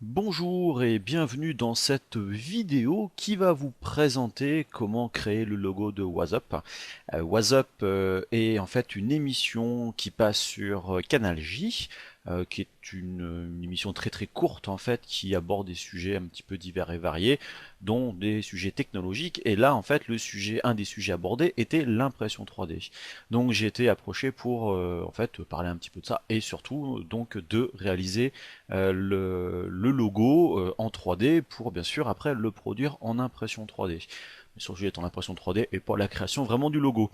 Bonjour et bienvenue dans cette vidéo qui va vous présenter comment créer le logo de WhatsApp. WhatsApp est en fait une émission qui passe sur Canal J, qui est une émission très courte en fait, qui aborde des sujets un petit peu divers et variés, dont des sujets technologiques. Et là en fait un des sujets abordés était l'impression 3D. Donc j'ai été approché pour en fait parler un petit peu de ça et surtout donc de réaliser le logo en 3D pour bien sûr après le produire en impression 3D. Mais sur le sujet en impression 3D et pas la création vraiment du logo.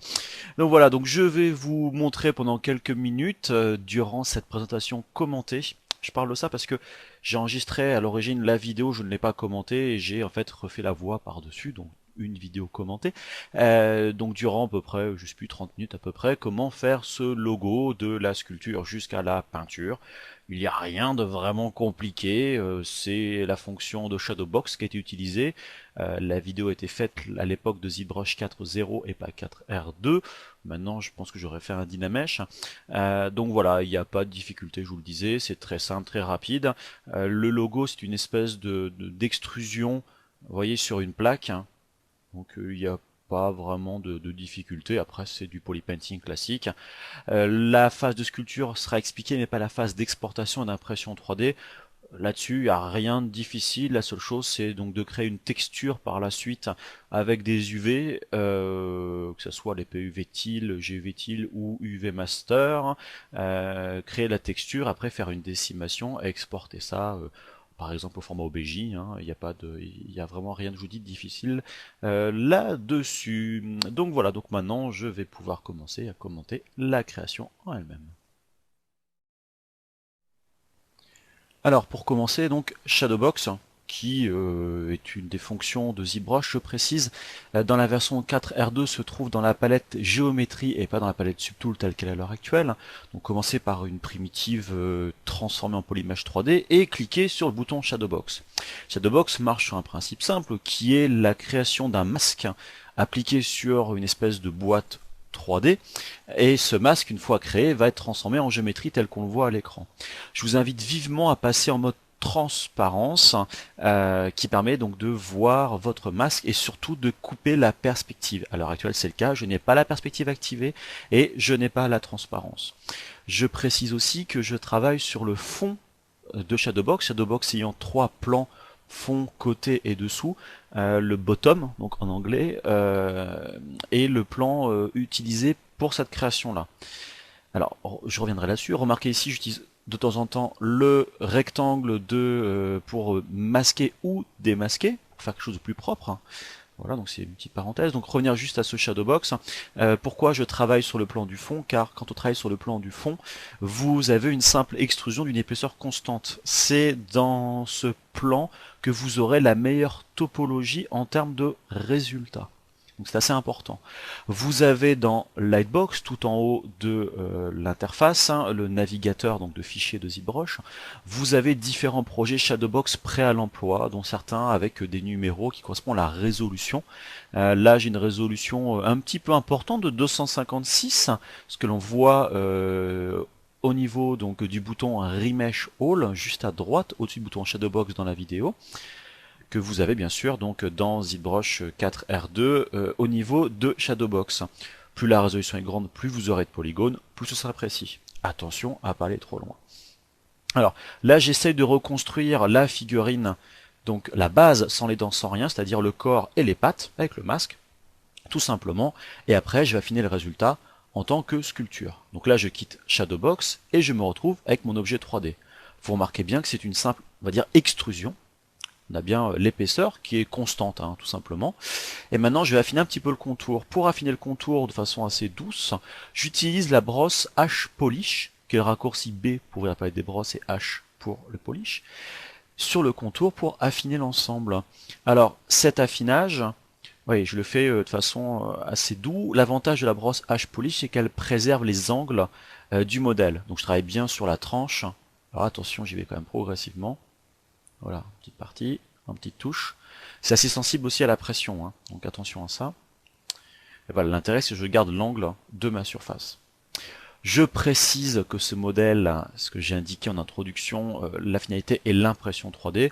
Donc voilà, donc je vais vous montrer pendant quelques minutes durant cette présentation commentée. Je parle de ça parce que j'ai enregistré à l'origine la vidéo, je ne l'ai pas commentée et j'ai en fait refait la voix par-dessus, donc une vidéo commentée. Donc durant à peu près, je sais plus 30 minutes à peu près, comment faire ce logo de la sculpture jusqu'à la peinture. Il n'y a rien de vraiment compliqué, c'est la fonction de Shadowbox qui a été utilisée. La vidéo a été faite à l'époque de ZBrush 4.0 et pas 4R2. Maintenant, je pense que j'aurais fait un Dynamesh. Donc voilà, il n'y a pas de difficulté, je vous le disais, c'est très simple, très rapide. Le logo, c'est une espèce d'extrusion, vous voyez, sur une plaque. Donc il n'y a pas vraiment de difficulté. Après, c'est du polypainting classique. La phase de sculpture sera expliquée, mais pas la phase d'exportation et d'impression 3D. Là-dessus, il n'y a rien de difficile. La seule chose, c'est donc de créer une texture par la suite avec des UV, que ce soit les PUV-TIL, GUV-TIL ou UV Master. Créer la texture, après faire une décimation, exporter ça. Par exemple au format OBJ, hein, il y a vraiment rien de, je vous dis, de difficile là-dessus. Donc voilà, donc maintenant je vais pouvoir commencer à commenter la création en elle-même. Alors pour commencer, donc Shadowbox, qui est une des fonctions de ZBrush, je précise, dans la version 4R2 se trouve dans la palette géométrie et pas dans la palette subtool telle qu'elle est à l'heure actuelle. Donc commencez par une primitive transformée en polymesh 3D et cliquez sur le bouton Shadowbox. Shadowbox marche sur un principe simple qui est la création d'un masque appliqué sur une espèce de boîte 3D, et ce masque, une fois créé, va être transformé en géométrie tel qu'on le voit à l'écran. Je vous invite vivement à passer en mode transparence qui permet donc de voir votre masque et surtout de couper la perspective. À l'heure actuelle c'est le cas, je n'ai pas la perspective activée et je n'ai pas la transparence. Je précise aussi que je travaille sur le fond de Shadowbox, Shadowbox ayant trois plans fond, côté et dessous, le bottom, donc en anglais, et le plan utilisé pour cette création-là. Alors, je reviendrai là-dessus. Remarquez ici, j'utilise de temps en temps le rectangle pour masquer ou démasquer, pour faire quelque chose de plus propre, hein. Voilà, donc c'est une petite parenthèse. Donc revenir juste à ce Shadowbox. Pourquoi je travaille sur le plan du fond? Car quand on travaille sur le plan du fond, vous avez une simple extrusion d'une épaisseur constante. C'est dans ce plan que vous aurez la meilleure topologie en termes de résultats. Donc c'est assez important. Vous avez dans Lightbox, tout en haut de l'interface, hein, le navigateur donc de fichiers de ZBrush, vous avez différents projets Shadowbox prêts à l'emploi, dont certains avec des numéros qui correspondent à la résolution. Là j'ai une résolution un petit peu importante de 256, ce que l'on voit au niveau donc du bouton Remesh All, juste à droite, au-dessus du bouton Shadowbox dans la vidéo, que vous avez bien sûr donc dans ZBrush 4R2 au niveau de Shadowbox. Plus la résolution est grande, plus vous aurez de polygones, plus ce sera précis. Attention à pas aller trop loin. Alors là j'essaye de reconstruire la figurine, donc la base sans les dents, sans rien, c'est-à-dire le corps et les pattes avec le masque, tout simplement, et après je vais affiner le résultat en tant que sculpture. Donc là je quitte Shadowbox et je me retrouve avec mon objet 3D. Vous remarquez bien que c'est une simple, on va dire, extrusion. On a bien l'épaisseur qui est constante, hein, tout simplement. Et maintenant, je vais affiner un petit peu le contour. Pour affiner le contour de façon assez douce, j'utilise la brosse H Polish, qui est le raccourci B pour ouvrir la palette des brosses et H pour le polish, sur le contour pour affiner l'ensemble. Alors, cet affinage, oui, je le fais de façon assez douce. L'avantage de la brosse H Polish, c'est qu'elle préserve les angles du modèle. Donc, je travaille bien sur la tranche. Alors, attention, j'y vais quand même progressivement. Voilà, petite partie, une petite touche. C'est assez sensible aussi à la pression, hein, donc attention à ça. Et voilà, l'intérêt c'est que je garde l'angle de ma surface. Je précise que ce modèle, ce que j'ai indiqué en introduction, la finalité est l'impression 3D.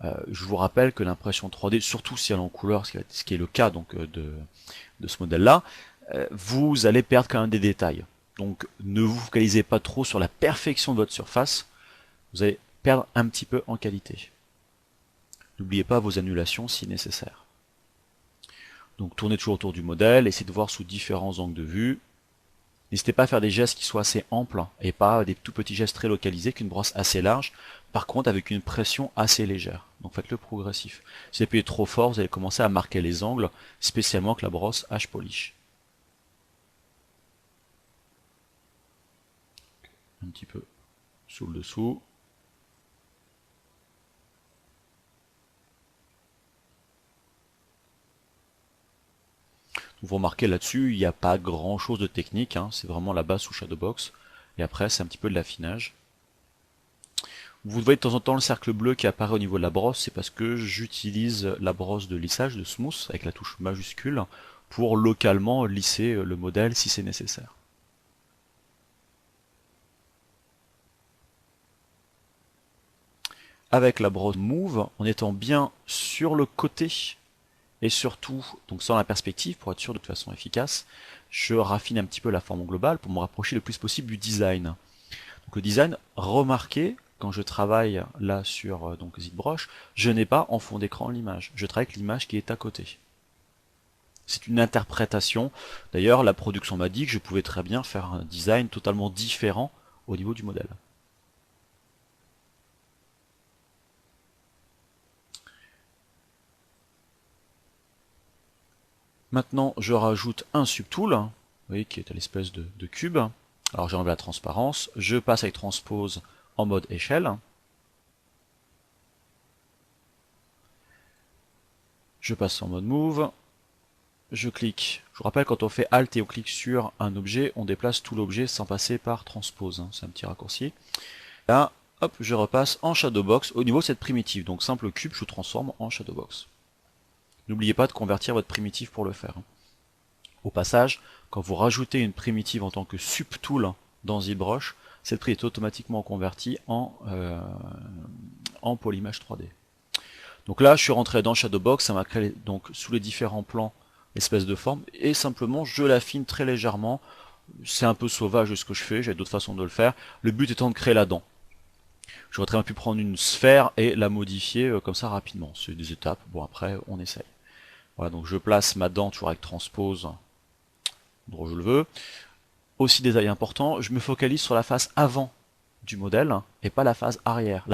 Je vous rappelle que l'impression 3D, surtout si elle est en couleur, ce qui est le cas donc de ce modèle-là, vous allez perdre quand même des détails. Donc ne vous focalisez pas trop sur la perfection de votre surface, vous allez perdre un petit peu en qualité. N'oubliez pas vos annulations si nécessaire. Donc tournez toujours autour du modèle, essayez de voir sous différents angles de vue. N'hésitez pas à faire des gestes qui soient assez amples et pas des tout petits gestes très localisés qu'une brosse assez large, par contre avec une pression assez légère. Donc faites-le progressif. Si vous appuyez trop fort, vous allez commencer à marquer les angles, spécialement avec la brosse H-Polish. Un petit peu sous le dessous. Vous remarquez là-dessus, il n'y a pas grand chose de technique, hein, c'est vraiment la base sous Shadowbox. Et après, c'est un petit peu de l'affinage. Vous voyez de temps en temps le cercle bleu qui apparaît au niveau de la brosse, c'est parce que j'utilise la brosse de lissage, de smooth, avec la touche majuscule, pour localement lisser le modèle si c'est nécessaire. Avec la brosse Move, en étant bien sur le côté, et surtout, donc sans la perspective, pour être sûr de toute façon efficace, je raffine un petit peu la forme globale pour me rapprocher le plus possible du design. Donc le design, remarquez, quand je travaille là sur donc ZBrush, je n'ai pas en fond d'écran l'image. Je travaille avec l'image qui est à côté. C'est une interprétation. D'ailleurs, la production m'a dit que je pouvais très bien faire un design totalement différent au niveau du modèle. Maintenant, je rajoute un subtool, vous voyez, qui est à l'espèce de cube. Alors j'ai enlevé la transparence, je passe avec transpose en mode échelle. Je passe en mode move. Je clique. Je vous rappelle, quand on fait Alt et on clique sur un objet, on déplace tout l'objet sans passer par transpose. C'est un petit raccourci. Là, hop, je repasse en Shadowbox au niveau de cette primitive. Donc simple cube, je transforme en Shadowbox. N'oubliez pas de convertir votre primitive pour le faire. Au passage, quand vous rajoutez une primitive en tant que subtool dans ZBrush, cette prix est automatiquement convertie en Polymage 3D. Donc là, je suis rentré dans Shadowbox, ça m'a créé donc sous les différents plans l'espèce de forme, et simplement je l'affine très légèrement. C'est un peu sauvage ce que je fais, j'ai d'autres façons de le faire. Le but étant de créer la dent. J'aurais très bien pu prendre une sphère et la modifier comme ça rapidement. C'est des étapes, bon après on essaye. Voilà, donc je place ma dent toujours avec transpose, endroit où je le veux. Aussi détail important, je me focalise sur la face avant du modèle et pas la face arrière.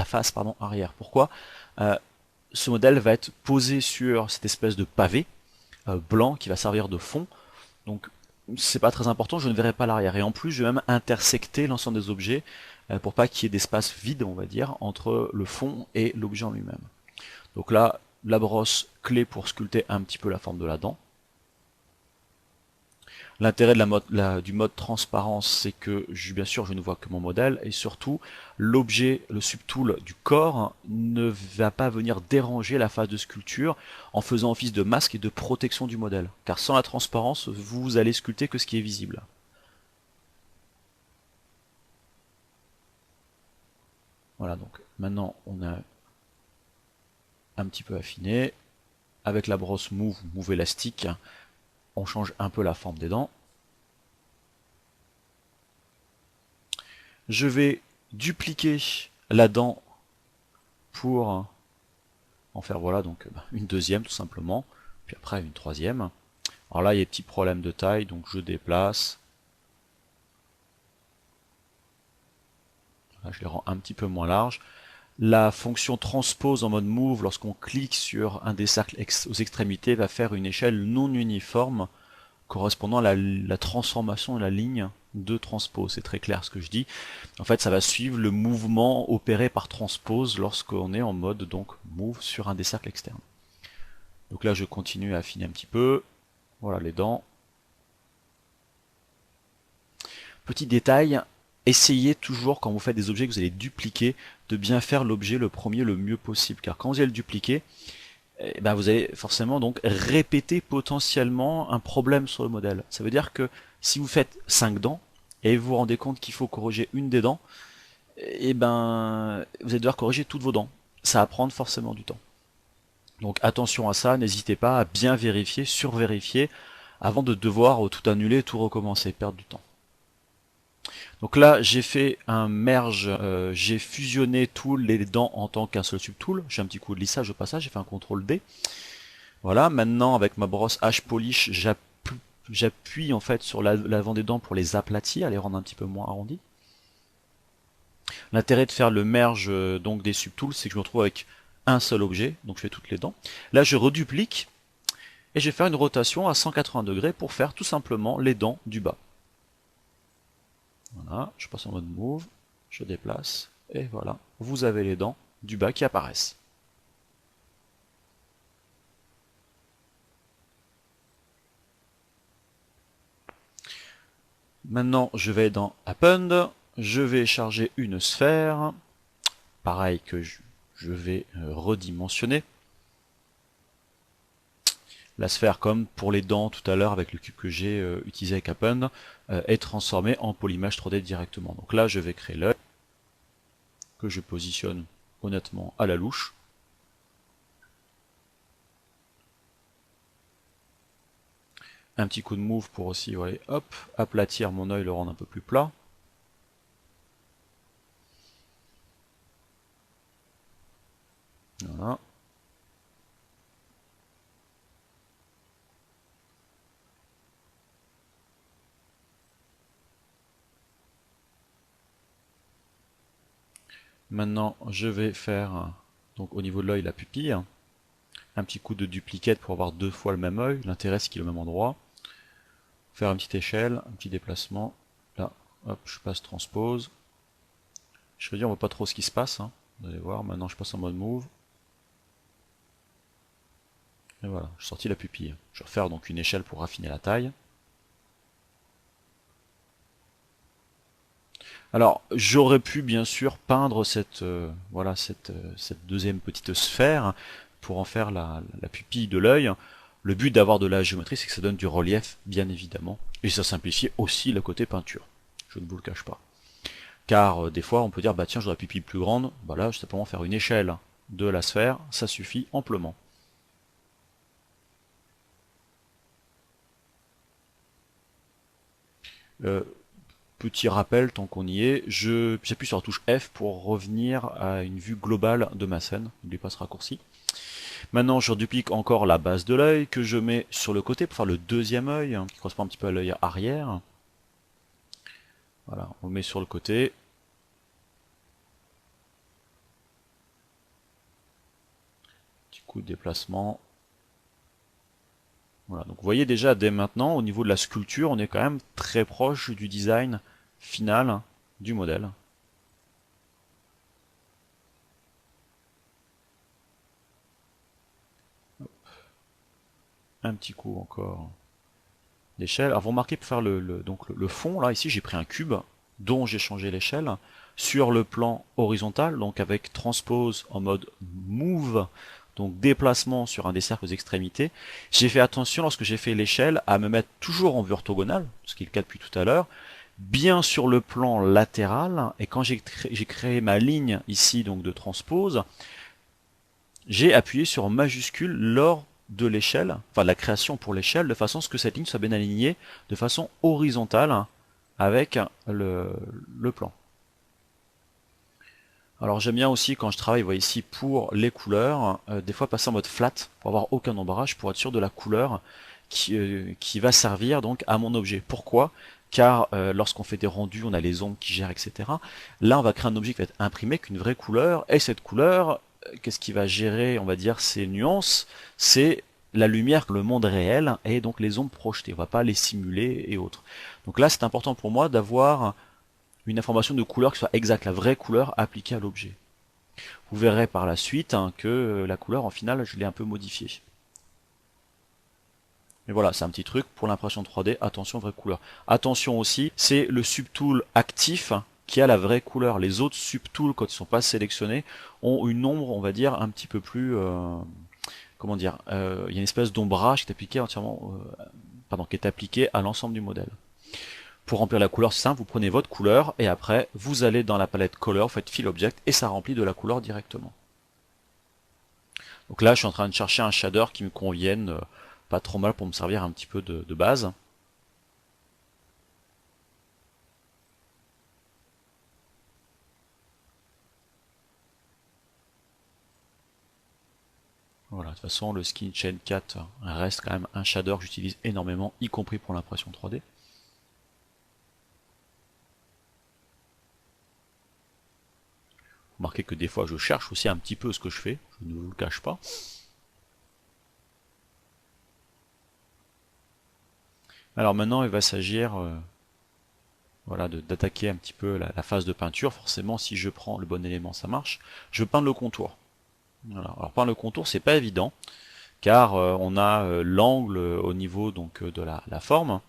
Arrière. Pourquoi ce modèle va être posé sur cette espèce de pavé blanc qui va servir de fond. Donc c'est pas très important, je ne verrai pas l'arrière. Et en plus, je vais même intersecter l'ensemble des objets pour pas qu'il y ait d'espace vide, on va dire, entre le fond et l'objet en lui-même. Donc là, la brosse clé pour sculpter un petit peu la forme de la dent. L'intérêt du mode transparence, c'est que bien sûr je ne vois que mon modèle, et surtout l'objet, le subtool du corps ne va pas venir déranger la phase de sculpture en faisant office de masque et de protection du modèle. Car sans la transparence, vous allez sculpter que ce qui est visible. Voilà, donc maintenant on a un petit peu affiné. Avec la brosse Move élastique, on change un peu la forme des dents. Je vais dupliquer la dent pour en faire voilà donc une deuxième tout simplement, puis après une troisième. Alors là il y a des petits problèmes de taille, donc je déplace. Là, je les rends un petit peu moins larges. La fonction transpose en mode move, lorsqu'on clique sur un des cercles aux extrémités, va faire une échelle non uniforme correspondant à la transformation de la ligne de transpose. C'est très clair ce que je dis. En fait, ça va suivre le mouvement opéré par transpose lorsqu'on est en mode donc move sur un des cercles externes. Donc là, je continue à affiner un petit peu. Voilà les dents. Petit détail, essayez toujours quand vous faites des objets que vous allez dupliquer de bien faire l'objet le premier le mieux possible, car quand vous allez le dupliquer, vous allez forcément donc répéter potentiellement un problème sur le modèle. Ça veut dire que si vous faites 5 dents, et vous vous rendez compte qu'il faut corriger une des dents, et ben vous allez devoir corriger toutes vos dents. Ça va prendre forcément du temps. Donc attention à ça, n'hésitez pas à bien vérifier, survérifier, avant de devoir tout annuler, tout recommencer, perdre du temps. Donc là, j'ai fait un merge, j'ai fusionné tous les dents en tant qu'un seul subtool. J'ai un petit coup de lissage au passage, j'ai fait un CTRL D. Voilà, maintenant avec ma brosse H Polish, j'appuie en fait sur l'avant des dents pour les aplatir, les rendre un petit peu moins arrondis. L'intérêt de faire le merge donc des subtools, c'est que je me retrouve avec un seul objet, donc je fais toutes les dents. Là, je reduplique et je vais faire une rotation à 180 degrés pour faire tout simplement les dents du bas. Voilà, je passe en mode move, je déplace, et voilà, vous avez les dents du bas qui apparaissent. Maintenant, je vais dans Append, je vais charger une sphère, pareil que je vais redimensionner. La sphère, comme pour les dents tout à l'heure avec le cube que j'ai utilisé avec Append, est transformée en polymage 3D directement. Donc là, je vais créer l'œil, que je positionne honnêtement à la louche. Un petit coup de move pour aussi, ouais, hop, aplatir mon œil, le rendre un peu plus plat. Voilà. Maintenant, je vais faire, donc au niveau de l'œil, la pupille. Un petit coup de duplicate pour avoir deux fois le même œil. L'intérêt, c'est qu'il est au même endroit. Faire une petite échelle, un petit déplacement. Là, hop, je passe transpose. Je veux dire, on voit pas trop ce qui se passe. Hein. Vous allez voir, maintenant je passe en mode move. Et voilà, j'ai sorti la pupille. Je vais refaire donc une échelle pour raffiner la taille. Alors, j'aurais pu bien sûr peindre cette, voilà, cette deuxième petite sphère pour en faire la pupille de l'œil. Le but d'avoir de la géométrie, c'est que ça donne du relief, bien évidemment. Et ça simplifie aussi le côté peinture. Je ne vous le cache pas. Car des fois, on peut dire, bah tiens, j'aurais la pupille plus grande. Bah là, je vais simplement faire une échelle de la sphère, ça suffit amplement. Euh, Petit rappel, tant qu'on y est, j'appuie sur la touche F pour revenir à une vue globale de ma scène. N'oubliez pas ce raccourci. Maintenant, je reduplique encore la base de l'œil que je mets sur le côté pour faire le deuxième œil, hein, qui correspond un petit peu à l'œil arrière. Voilà, on le met sur le côté. Petit coup de déplacement. Voilà, donc vous voyez déjà dès maintenant, au niveau de la sculpture, on est quand même très proche du design final du modèle. Un petit coup encore d'échelle. Alors vous remarquez pour faire donc le fond, là ici j'ai pris un cube dont j'ai changé l'échelle sur le plan horizontal, donc avec transpose en mode move, donc déplacement sur un des cercles aux extrémités. J'ai fait attention lorsque j'ai fait l'échelle à me mettre toujours en vue orthogonale, ce qui est le cas depuis tout à l'heure, bien sur le plan latéral, et quand j'ai créé ma ligne ici donc de transpose, j'ai appuyé sur majuscule lors de l'échelle, enfin de la création pour l'échelle, de façon à ce que cette ligne soit bien alignée de façon horizontale avec le plan. Alors j'aime bien aussi quand je travaille, vous voyez ici, pour les couleurs, des fois passer en mode flat, pour avoir aucun ombrage, pour être sûr de la couleur qui va servir donc à mon objet. Pourquoi? Car lorsqu'on fait des rendus, on a les ombres qui gèrent, etc. Là, on va créer un objet qui va être imprimé avec une vraie couleur, et cette couleur, qu'est-ce qui va gérer, on va dire, ces nuances? C'est la lumière, le monde réel, et donc les ombres projetées. On va pas les simuler et autres. Donc là, c'est important pour moi d'avoir une information de couleur qui soit exacte, la vraie couleur appliquée à l'objet. Vous verrez par la suite hein, que la couleur, en final, je l'ai un peu modifiée. Mais voilà, c'est un petit truc pour l'impression 3D, attention vraie couleur. Attention aussi, c'est le subtool actif qui a la vraie couleur. Les autres subtools, quand ils ne sont pas sélectionnés, ont une ombre, on va dire, un petit peu plus... comment dire, il y a une espèce d'ombrage qui est appliqué entièrement, pardon, qui est appliqué à l'ensemble du modèle. Pour remplir la couleur, c'est simple, vous prenez votre couleur et après vous allez dans la palette Color, vous faites Fill Object et ça remplit de la couleur directement. Donc là, je suis en train de chercher un shader qui me convienne pas trop mal pour me servir un petit peu de base. Voilà, de toute façon, le Skin Chain 4 reste quand même un shader que j'utilise énormément, y compris pour l'impression 3D. Remarquez que des fois, je cherche aussi un petit peu ce que je fais, je ne vous le cache pas. Alors maintenant, il va s'agir voilà, d'attaquer un petit peu la phase de peinture. Forcément, si je prends le bon élément, ça marche. Je veux peindre le contour. Voilà. Alors peindre le contour, c'est pas évident, car on a l'angle au niveau donc de la forme.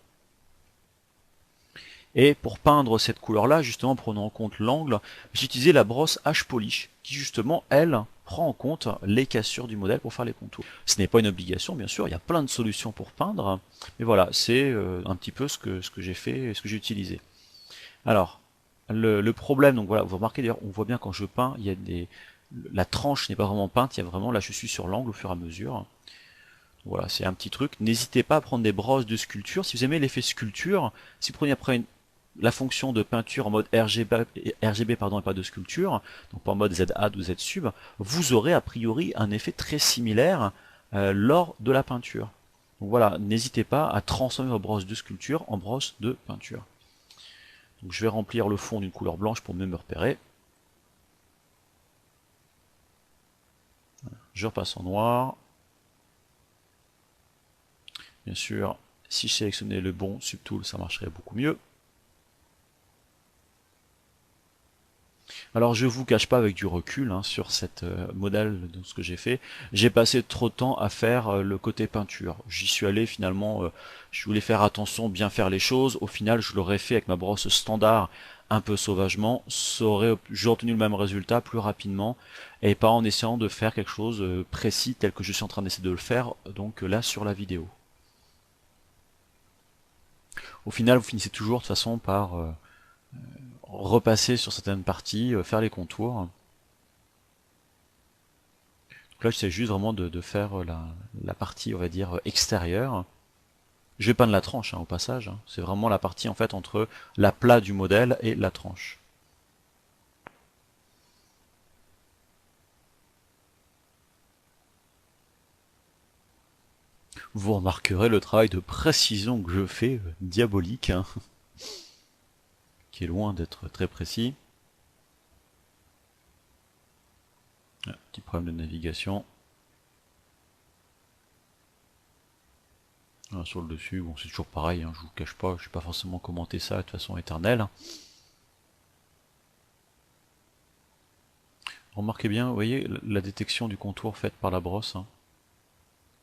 Et pour peindre cette couleur-là, justement, prenant en compte l'angle, j'ai utilisé la brosse H-Polish, qui justement, elle, prend en compte les cassures du modèle pour faire les contours. Ce n'est pas une obligation, bien sûr, il y a plein de solutions pour peindre, mais voilà, c'est un petit peu ce que j'ai fait, ce que j'ai utilisé. Alors, le problème, donc voilà, vous remarquez d'ailleurs, on voit bien quand je peins, il y a la tranche n'est pas vraiment peinte, il y a vraiment, là je suis sur l'angle au fur et à mesure. Voilà, c'est un petit truc. N'hésitez pas à prendre des brosses de sculpture. Si vous aimez l'effet sculpture, si vous prenez après la fonction de peinture en mode RGB pardon, et pas de sculpture, donc pas en mode ZAD ou ZSUB, vous aurez a priori un effet très similaire lors de la peinture. Donc voilà, n'hésitez pas à transformer vos brosses de sculpture en brosses de peinture. Donc je vais remplir le fond d'une couleur blanche pour mieux me repérer. Je repasse en noir. Bien sûr, si je sélectionnais le bon subtool, ça marcherait beaucoup mieux. Alors je vous cache pas avec du recul sur cette modèle de ce que j'ai fait, j'ai passé trop de temps à faire le côté peinture. J'y suis allé finalement, je voulais faire attention, bien faire les choses. Au final, je l'aurais fait avec ma brosse standard un peu sauvagement, j'aurais obtenu le même résultat plus rapidement et pas en essayant de faire quelque chose précis tel que je suis en train d'essayer de le faire donc là sur la vidéo. Au final, vous finissez toujours de toute façon par repasser sur certaines parties, faire les contours. Donc là, j'essaie juste vraiment de faire la partie, on va dire, extérieure. Je vais peindre la tranche au passage. C'est vraiment la partie en fait entre l'aplat du modèle et la tranche. Vous remarquerez le travail de précision que je fais, diabolique, qui est loin d'être très précis. Petit problème de navigation. Sur le dessus, bon c'est toujours pareil, je vous cache pas, je vais pas forcément commenter ça de façon éternelle. Remarquez bien, vous voyez la détection du contour faite par la brosse. On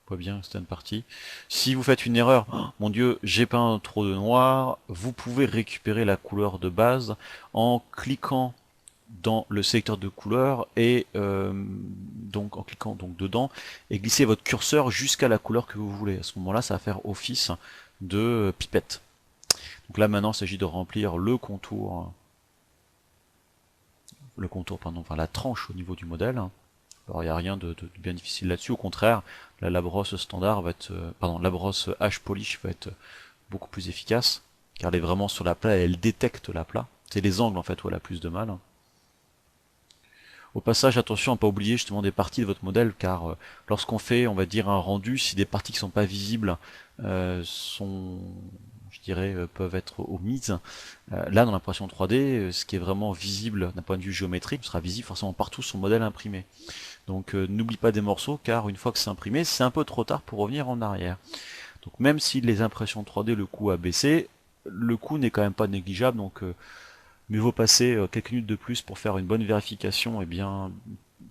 voit bien certaines parties. Si vous faites une erreur, oh, mon dieu, j'ai peint trop de noir, vous pouvez récupérer la couleur de base en cliquant dans le sélecteur de couleur et donc en cliquant donc dedans et glisser votre curseur jusqu'à la couleur que vous voulez. À ce moment-là, ça va faire office de pipette. Donc là maintenant, il s'agit de remplir le contour pardon, enfin la tranche au niveau du modèle. Alors il n'y a rien de bien difficile là-dessus. Au contraire, là, la brosse standard va être, pardon, la brosse H-Polish va être beaucoup plus efficace car elle est vraiment sur l'aplat et elle détecte l'aplat. C'est les angles en fait où elle a plus de mal. Au passage, attention à ne pas oublier justement des parties de votre modèle, car lorsqu'on fait, on va dire, un rendu, si des parties qui ne sont pas visibles je dirais, peuvent être omises, là dans l'impression 3D, ce qui est vraiment visible d'un point de vue géométrique sera visible forcément partout sur le modèle imprimé. Donc n'oublie pas des morceaux, car une fois que c'est imprimé, c'est un peu trop tard pour revenir en arrière. Donc même si les impressions 3D, le coût a baissé, le coût n'est quand même pas négligeable, donc mieux vaut passer quelques minutes de plus pour faire une bonne vérification et bien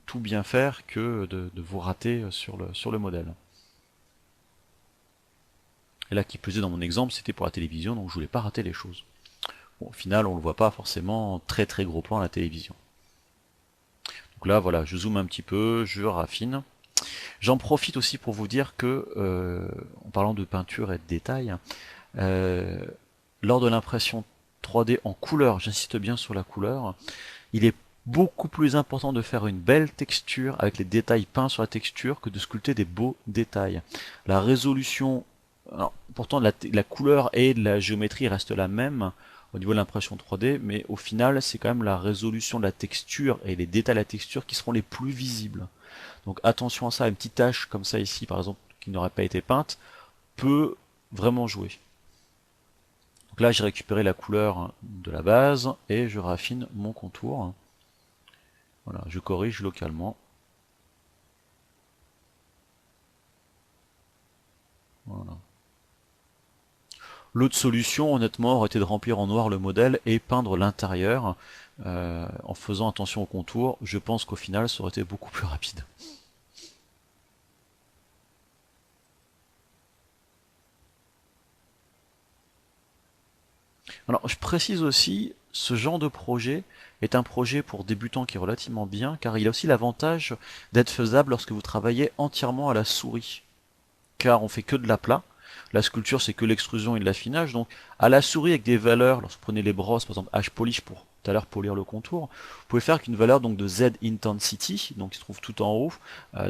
tout bien faire que de vous rater sur le modèle. Et là qui plus est dans mon exemple, c'était pour la télévision, donc je voulais pas rater les choses. Bon, au final, on le voit pas forcément très très gros plan à la télévision. Donc là, voilà, je zoome un petit peu, je raffine. J'en profite aussi pour vous dire que, en parlant de peinture et de détails, lors de l'impression 3D en couleur, j'insiste bien sur la couleur, il est beaucoup plus important de faire une belle texture avec les détails peints sur la texture que de sculpter des beaux détails. La résolution, alors, pourtant la couleur et la géométrie restent la même au niveau de l'impression 3D, mais au final c'est quand même la résolution de la texture et les détails de la texture qui seront les plus visibles. Donc attention à ça, une petite tache comme ça ici par exemple qui n'aurait pas été peinte peut vraiment jouer. Donc là j'ai récupéré la couleur de la base et je raffine mon contour. Voilà, je corrige localement. Voilà. L'autre solution, honnêtement, aurait été de remplir en noir le modèle et peindre l'intérieur en faisant attention au contour. Je pense qu'au final, ça aurait été beaucoup plus rapide. Alors, je précise aussi, ce genre de projet est un projet pour débutants qui est relativement bien, car il a aussi l'avantage d'être faisable lorsque vous travaillez entièrement à la souris. Car on fait que de l'aplat. La sculpture, c'est que l'extrusion et de l'affinage. Donc, à la souris, avec des valeurs, lorsque vous prenez les brosses, par exemple H-Polish pour tout à l'heure polir le contour, vous pouvez faire qu'une valeur donc de Z Intensity, donc qui se trouve tout en haut,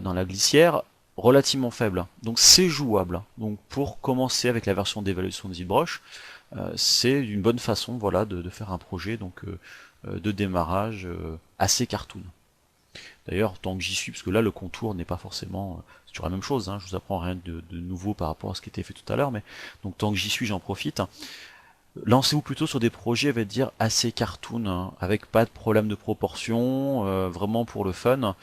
dans la glissière, relativement faible. Donc c'est jouable. Donc pour commencer avec la version d'évaluation de ZBrush, c'est une bonne façon, voilà, de faire un projet donc de démarrage assez cartoon. D'ailleurs, tant que j'y suis, parce que là le contour n'est pas forcément, c'est toujours la même chose, hein, je vous apprends rien de nouveau par rapport à ce qui était fait tout à l'heure, mais donc tant que j'y suis, j'en profite. Lancez-vous plutôt sur des projets, va dire, assez cartoon, hein, avec pas de problème de proportion, vraiment pour le fun,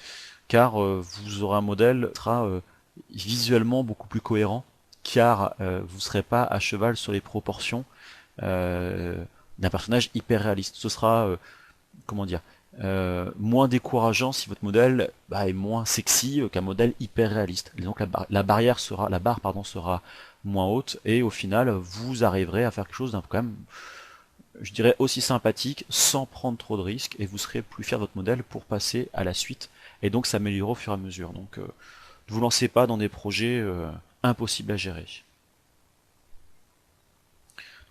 car vous aurez un modèle qui sera visuellement beaucoup plus cohérent, car vous ne serez pas à cheval sur les proportions d'un personnage hyper réaliste. Ce sera, comment dire, moins décourageant si votre modèle est moins sexy qu'un modèle hyper réaliste. Donc la barrière sera, la barre pardon sera moins haute et au final vous arriverez à faire quelque chose d'un quand même, je dirais, aussi sympathique sans prendre trop de risques et vous serez plus fier de votre modèle pour passer à la suite et donc s'améliorer au fur et à mesure. Donc ne vous lancez pas dans des projets impossibles à gérer.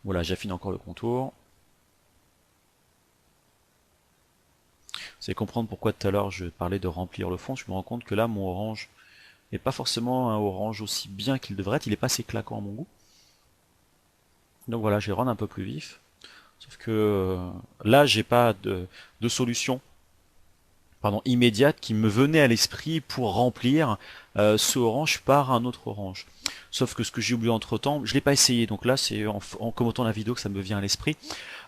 Voilà, j'affine encore le contour. Vous allez comprendre pourquoi tout à l'heure je parlais de remplir le fond. Je me rends compte que là, mon orange n'est pas forcément un orange aussi bien qu'il devrait être. Il n'est pas assez claquant à mon goût. Donc voilà, je vais le rendre un peu plus vif. Sauf que là, j'ai pas de solution immédiate qui me venait à l'esprit pour remplir ce orange par un autre orange. Sauf que ce que j'ai oublié entre temps, je l'ai pas essayé, donc là c'est en commentant la vidéo que ça me vient à l'esprit.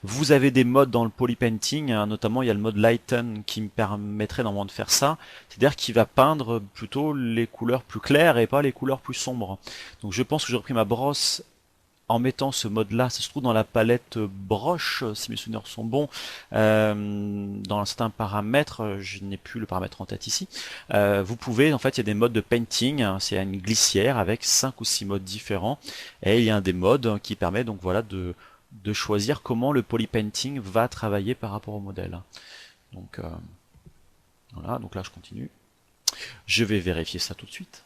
Vous avez des modes dans le polypainting, hein, notamment il y a le mode Lighten qui me permettrait normalement de faire ça, c'est-à-dire qu'il va peindre plutôt les couleurs plus claires et pas les couleurs plus sombres. Donc je pense que j'aurais pris ma brosse en mettant ce mode-là, ça se trouve dans la palette broche, si mes souvenirs sont bons, dans certains paramètres, je n'ai plus le paramètre en tête ici, vous pouvez, en fait, il y a des modes de painting, hein, c'est une glissière avec 5 ou 6 modes différents, et il y a un des modes qui permet donc voilà de choisir comment le polypainting va travailler par rapport au modèle. Donc voilà, donc là je continue. Je vais vérifier ça tout de suite.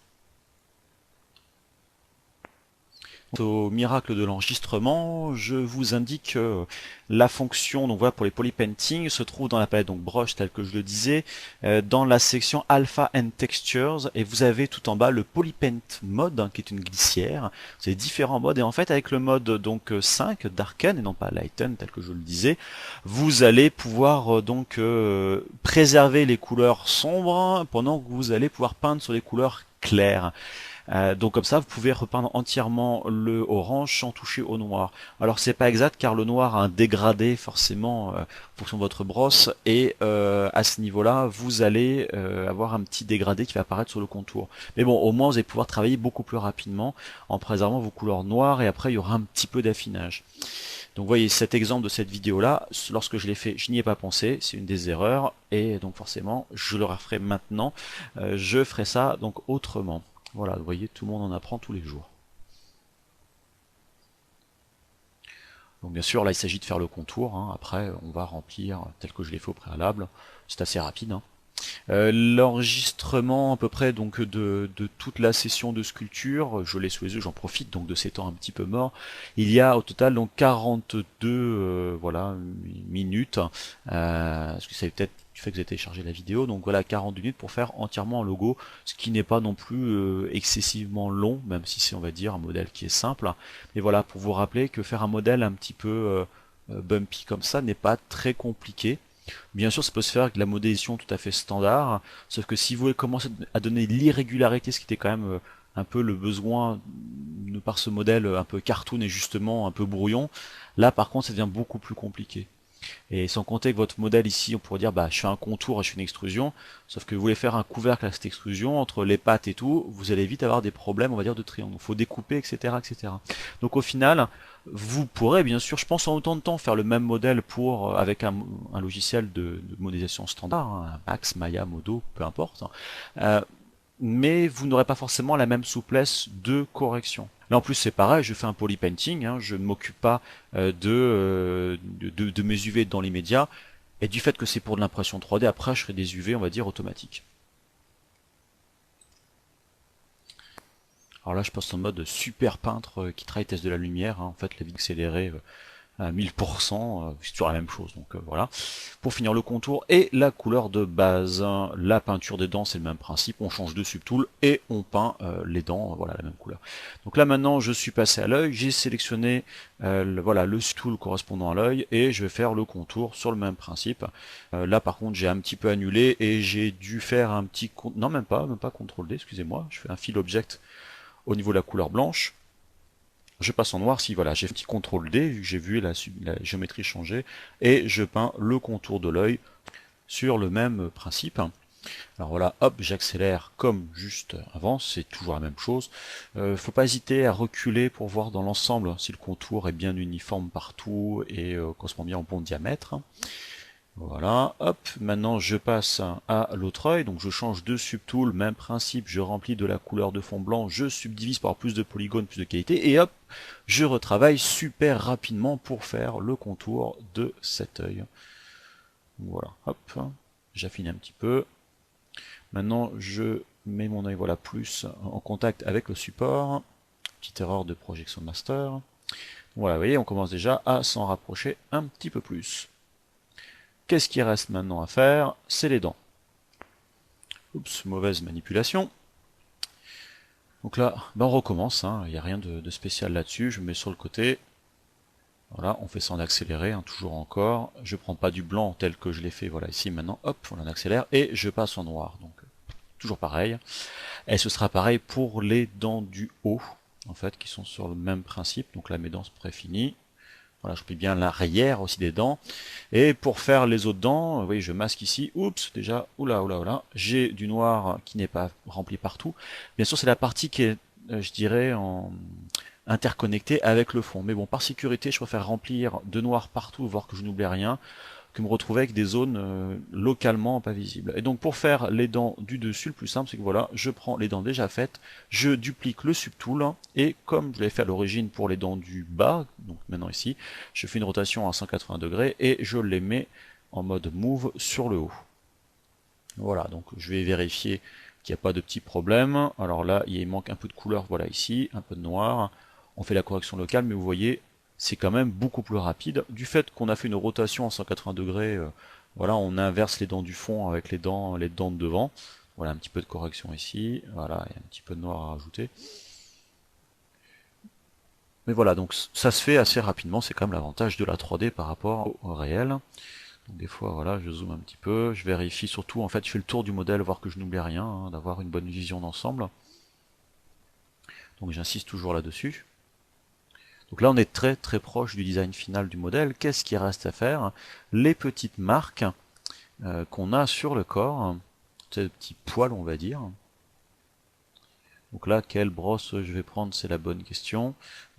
Au miracle de l'enregistrement, je vous indique que la fonction donc voilà pour les polypainting se trouve dans la palette donc brush tel que je le disais, dans la section Alpha and Textures, et vous avez tout en bas le polypaint mode hein, qui est une glissière. Vous avez différents modes et en fait avec le mode donc 5 Darken et non pas Lighten tel que je le disais, vous allez pouvoir donc préserver les couleurs sombres pendant que vous allez pouvoir peindre sur les couleurs claires. Donc comme ça vous pouvez repeindre entièrement le orange sans toucher au noir. Alors c'est pas exact car le noir a un dégradé forcément en fonction de votre brosse et à ce niveau là vous allez avoir un petit dégradé qui va apparaître sur le contour. Mais bon, au moins vous allez pouvoir travailler beaucoup plus rapidement en préservant vos couleurs noires et après il y aura un petit peu d'affinage. Donc vous voyez cet exemple de cette vidéo là, lorsque je l'ai fait je n'y ai pas pensé, c'est une des erreurs et donc forcément je le referai maintenant, je ferai ça donc autrement. Voilà, vous voyez, tout le monde en apprend tous les jours. Donc bien sûr, là il s'agit de faire le contour, hein. Après on va remplir tel que je l'ai fait au préalable, c'est assez rapide. Hein. L'enregistrement à peu près donc de toute la session de sculpture, je l'ai sous les yeux, j'en profite donc de ces temps un petit peu morts. Il y a au total donc 42 voilà minutes, parce que ça peut-être du fait que vous avez téléchargé la vidéo, donc voilà 42 minutes pour faire entièrement un logo, ce qui n'est pas non plus excessivement long, même si c'est on va dire un modèle qui est simple. Mais voilà, pour vous rappeler que faire un modèle un petit peu bumpy comme ça n'est pas très compliqué. Bien sûr, ça peut se faire avec de la modélisation tout à fait standard, sauf que si vous voulez commencer à donner l'irrégularité, ce qui était quand même un peu le besoin de par ce modèle un peu cartoon et justement un peu brouillon, là par contre ça devient beaucoup plus compliqué. Et sans compter que votre modèle ici, on pourrait dire bah je fais un contour et je fais une extrusion, sauf que vous voulez faire un couvercle à cette extrusion, entre les pattes et tout, vous allez vite avoir des problèmes, on va dire, de triangle. Il faut découper, etc., etc. Donc au final, vous pourrez bien sûr, je pense en autant de temps, faire le même modèle pour avec un logiciel de modélisation standard, hein, un Max, Maya, Modo, peu importe. Mais vous n'aurez pas forcément la même souplesse de correction. Là en plus c'est pareil, je fais un polypainting, hein, je ne m'occupe pas de mes UV dans l'immédiat, et du fait que c'est pour de l'impression 3D, après je ferai des UV on va dire automatiques. Alors là je passe en mode super peintre qui travaille test de la lumière, hein, en fait la vie accélérée à 1000%, c'est toujours la même chose, donc voilà. Pour finir le contour et la couleur de base, la peinture des dents c'est le même principe, on change de subtool et on peint les dents, voilà la même couleur. Donc là maintenant je suis passé à l'œil, j'ai sélectionné voilà, le subtool correspondant à l'œil et je vais faire le contour sur le même principe. Là par contre j'ai un petit peu annulé et j'ai dû faire un petit... Non même pas CTRL D, excusez-moi, je fais un fill object au niveau de la couleur blanche. Je passe en noir si voilà, j'ai fait un petit CTRL D, j'ai vu la géométrie changer, et je peins le contour de l'œil sur le même principe. Alors voilà, hop, j'accélère comme juste avant, c'est toujours la même chose. Faut pas hésiter à reculer pour voir dans l'ensemble si le contour est bien uniforme partout et correspond bien au bon diamètre. Voilà, hop, maintenant je passe à l'autre œil, donc je change de subtool, même principe, je remplis de la couleur de fond blanc, je subdivise par plus de polygones, plus de qualité, et hop, je retravaille super rapidement pour faire le contour de cet œil. Voilà, hop, j'affine un petit peu. Maintenant je mets mon œil voilà, plus en contact avec le support, petite erreur de projection master. Voilà, vous voyez, on commence déjà à s'en rapprocher un petit peu plus. Qu'est-ce qui reste maintenant à faire? C'est les dents. Oups, mauvaise manipulation. Donc là, ben on recommence, hein, il n'y a rien de spécial là-dessus, je me mets sur le côté. Voilà, on fait ça en accéléré, hein, toujours encore. Je prends pas du blanc tel que je l'ai fait, voilà, ici maintenant, hop, on en accélère, et je passe en noir. Donc, toujours pareil. Et ce sera pareil pour les dents du haut, en fait, qui sont sur le même principe. Donc là, mes dents sont préfinies. Voilà, je plie bien l'arrière aussi des dents. Et pour faire les autres dents, vous voyez, je masque ici. Oups, déjà, oula. J'ai du noir qui n'est pas rempli partout. Bien sûr, c'est la partie qui est, je dirais, interconnectée avec le fond. Mais bon, par sécurité, je préfère remplir de noir partout, voir que je n'oublie rien, que me retrouver avec des zones localement pas visibles. Et donc pour faire les dents du dessus, le plus simple c'est que voilà, je prends les dents déjà faites, je duplique le subtool, et comme je l'avais fait à l'origine pour les dents du bas, donc maintenant ici, je fais une rotation à 180 degrés et je les mets en mode move sur le haut. Voilà, donc je vais vérifier qu'il n'y a pas de petits problèmes. Alors là, il manque un peu de couleur, voilà ici, un peu de noir. On fait la correction locale, mais vous voyez, c'est quand même beaucoup plus rapide. Du fait qu'on a fait une rotation à 180 degrés, voilà, on inverse les dents du fond avec les dents de devant. Voilà, un petit peu de correction ici. Voilà, il y a un petit peu de noir à rajouter. Mais voilà, donc ça se fait assez rapidement, c'est quand même l'avantage de la 3D par rapport au réel. Donc des fois, voilà, je zoome un petit peu, je vérifie surtout, en fait, je fais le tour du modèle, voir que je n'oublie rien, hein, d'avoir une bonne vision d'ensemble. Donc j'insiste toujours là-dessus. Donc là, on est très très proche du design final du modèle. Qu'est-ce qui reste à faire? Les petites marques qu'on a sur le corps, ces petits poils, on va dire. Donc là, quelle brosse je vais prendre, c'est la bonne question.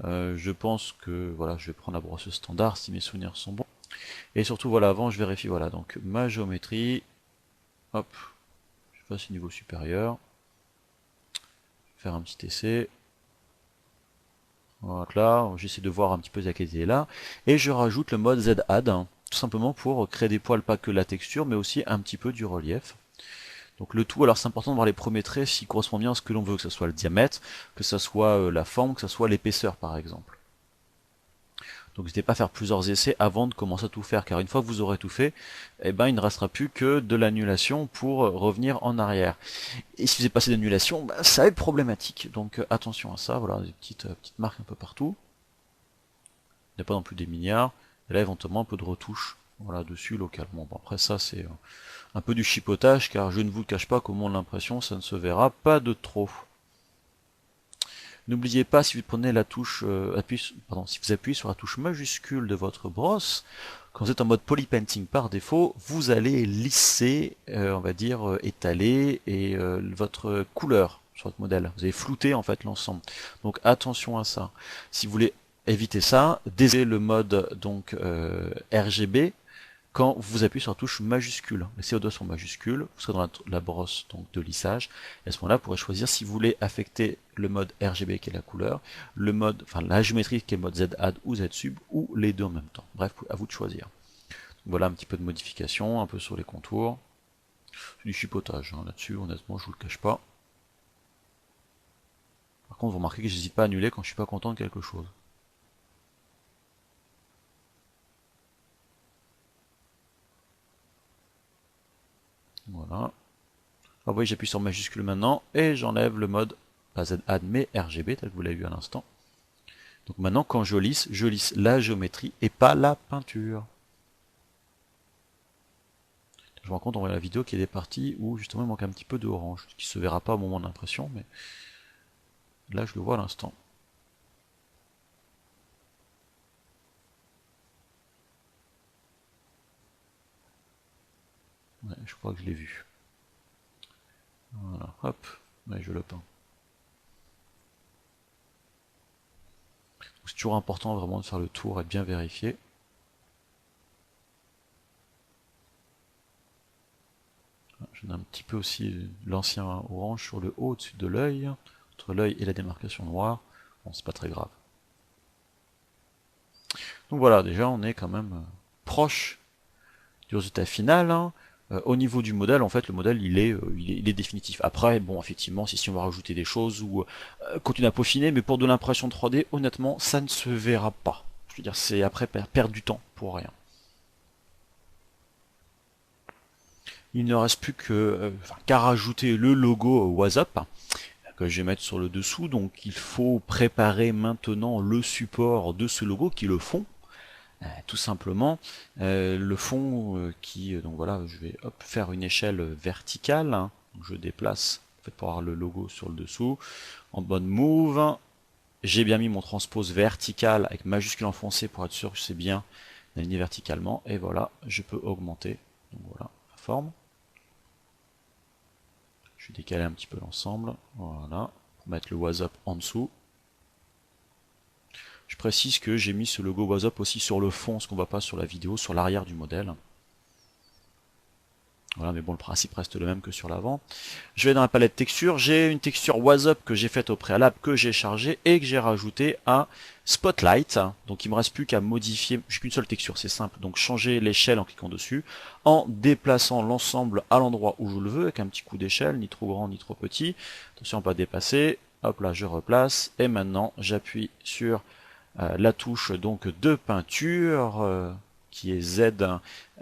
Je pense que voilà, je vais prendre la brosse standard si mes souvenirs sont bons. Et surtout, voilà, avant, je vérifie, voilà, donc ma géométrie, hop, je passe au niveau supérieur, faire un petit essai. Voilà, là, j'essaie de voir un petit peu la qualité là, et je rajoute le mode Z-Add, hein, tout simplement pour créer des poils, pas que la texture, mais aussi un petit peu du relief. Donc le tout, alors c'est important de voir les premiers traits s'ils correspondent bien à ce que l'on veut, que ce soit le diamètre, que ce soit la forme, que ce soit l'épaisseur par exemple. Donc n'hésitez pas à faire plusieurs essais avant de commencer à tout faire, car une fois que vous aurez tout fait, eh ben, il ne restera plus que de l'annulation pour revenir en arrière. Et si vous avez passé d'annulation, ben, ça va être problématique. Donc attention à ça, voilà, des petites marques un peu partout. Il n'y a pas non plus des milliards. Et là éventuellement un peu de retouche, voilà, dessus localement. Bon, après ça c'est un peu du chipotage, car je ne vous le cache pas, comme on a l'impression, ça ne se verra pas de trop. N'oubliez pas, si vous prenez la touche, si vous appuyez sur la touche majuscule de votre brosse, quand vous êtes en mode polypainting par défaut, vous allez lisser, on va dire, étaler votre couleur sur votre modèle. Vous allez flouter en fait l'ensemble. Donc attention à ça. Si vous voulez éviter ça, désactivez le mode donc RGB quand vous appuyez sur la touche majuscule. Les CO2 sont majuscules, vous serez dans la brosse donc, de lissage, et à ce moment-là, vous pourrez choisir si vous voulez affecter le mode RGB qui est la couleur, le mode, enfin la géométrie qui est le mode Z-Add ou Z-Sub, ou les deux en même temps. Bref, à vous de choisir. Donc, voilà un petit peu de modification, un peu sur les contours. C'est du chipotage, hein, là-dessus, honnêtement, je vous le cache pas. Par contre, vous remarquez que j'hésite pas à annuler quand je suis pas content de quelque chose. Voilà. Ah oui, j'appuie sur majuscule maintenant et j'enlève le mode pas Z-Add mais RGB tel que vous l'avez vu à l'instant. Donc maintenant quand je lisse la géométrie et pas la peinture. Je me rends compte en voyant la vidéo qu'il y a des parties où justement il manque un petit peu de orange, ce qui se verra pas au moment de l'impression, mais là je le vois à l'instant. Ouais, je crois que je l'ai vu. Voilà, hop, ouais, je le peins. C'est toujours important vraiment de faire le tour et de bien vérifier. Je donne un petit peu aussi l'ancien orange sur le haut au-dessus de l'œil, entre l'œil et la démarcation noire. Bon, c'est pas très grave. Donc voilà, déjà on est quand même proche du résultat final. Hein. Au niveau du modèle, en fait, le modèle il est définitif. Après, bon, effectivement, si on va rajouter des choses ou continuer à peaufiner, mais pour de l'impression 3D, honnêtement, ça ne se verra pas. Je veux dire, c'est après perdre du temps pour rien. Il ne reste plus qu'à rajouter le logo WhatsApp que je vais mettre sur le dessous. Donc il faut préparer maintenant le support de ce logo qui est le fond. Tout simplement le fond donc voilà, je vais faire une échelle verticale, hein. Donc, je déplace en fait, pour avoir le logo sur le dessous en mode move. J'ai bien mis mon transpose vertical avec majuscule enfoncé pour être sûr que c'est bien aligné verticalement, et voilà, je peux augmenter donc voilà la forme. Je vais décaler un petit peu l'ensemble, voilà, pour mettre le WhatsApp en dessous. Je précise que j'ai mis ce logo WhatsApp aussi sur le fond, ce qu'on ne voit pas sur la vidéo, sur l'arrière du modèle. Voilà, mais bon, le principe reste le même que sur l'avant. Je vais dans la palette texture, j'ai une texture WhatsApp que j'ai faite au préalable, que j'ai chargée et que j'ai rajouté à Spotlight. Donc il me reste plus qu'à modifier, j'ai qu'une seule texture, c'est simple. Donc changer l'échelle en cliquant dessus, en déplaçant l'ensemble à l'endroit où je le veux, avec un petit coup d'échelle, ni trop grand ni trop petit. Attention à ne pas dépasser. Hop là, je replace. Et maintenant, j'appuie sur la touche donc de peinture qui est Z.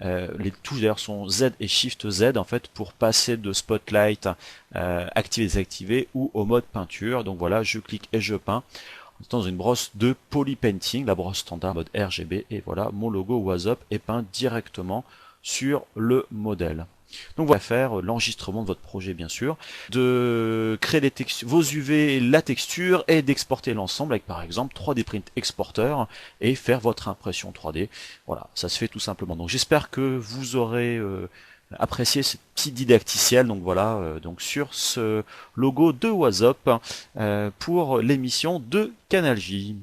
Les touches d'ailleurs sont Z et Shift Z en fait pour passer de Spotlight activer désactiver ou au mode peinture. Donc voilà, je clique et je peins dans une brosse de polypainting, la brosse standard mode RGB, et voilà, mon logo WhatsApp est peint directement sur le modèle. Donc voilà, faire l'enregistrement de votre projet bien sûr, de créer les vos UV, la texture et d'exporter l'ensemble avec par exemple 3D Print Exporter et faire votre impression 3D. Voilà, ça se fait tout simplement. Donc j'espère que vous aurez apprécié cette petite didacticiel. Donc voilà, donc sur ce logo de WhatsApp pour l'émission de Canal J.